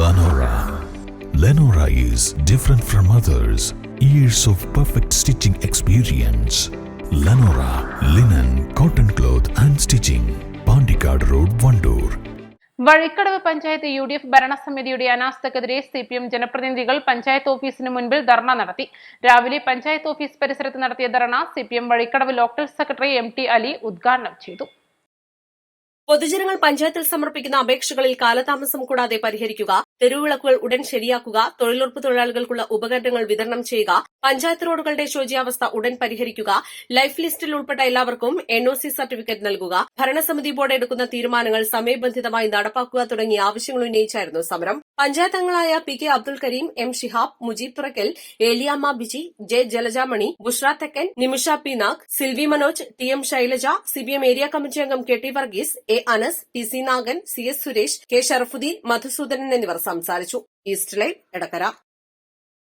Lenora. Lenora is different from others. Years of perfect stitching experience. Lenora linen, cotton cloth and stitching. Pandikad Road, Vandoor. Vazhikkadavu panchayat UDF ഭരണസമിതിയുടെ അനാസ്ഥക്കെതിരെ CPM ജനപ്രതിനിധികൾ പഞ്ചായത്ത് ഓഫീസിന് മുൻപിൽ ധർണ നടത്തി. രാവിലെ panchayat office പരിസരത്ത് നടത്തിയ ധർണ CPM Vazhikkadavu local secretary MT Ali ഉദ്ഘാടനം ചെയ്തു. പൊതുജനങ്ങൾ പഞ്ചായത്തിൽ സമർപ്പിക്കുന്ന അപേക്ഷകളിൽ കാലതാമസം കൂടാതെ പരിഹരിക്കുക, തെരുവിളക്കുകൾ ഉടൻ ശരിയാക്കുക, തൊഴിലുറപ്പ് തൊഴിലാളികൾക്കുള്ള ഉപകരണങ്ങൾ വിതരണം ചെയ്യുക, പഞ്ചായത്ത് റോഡുകളുടെ ശോച്യാവസ്ഥ ഉടൻ പരിഹരിക്കുക, ലൈഫ് ലിസ്റ്റിൽ ഉൾപ്പെട്ട എല്ലാവർക്കും NOC സർട്ടിഫിക്കറ്റ് നൽകുക, ഭരണസമിതി ബോർഡ് എടുക്കുന്ന തീരുമാനങ്ങൾ സമയബന്ധിതമായി നടപ്പാക്കുക തുടങ്ങിയ ആവശ്യങ്ങൾ ഉന്നയിച്ചായിരുന്നു സമരം. പഞ്ചായത്ത് അംഗങ്ങളായ PK Abdul Kareem, M Shihab, Mujeeb തുറക്കൽ, Eliyamma Biji, J Jalajamani, Bushra Thekkan, Nimisha P Nag, Silvy Manoj, TM Shailaja, CPM area committee അംഗം KT Varghese, A Anas, TC Nagan, CS Suresh, K Sharafuddin, Madhusoodanan എന്നിവർ സംസാരിച്ചു. East live Edakkara.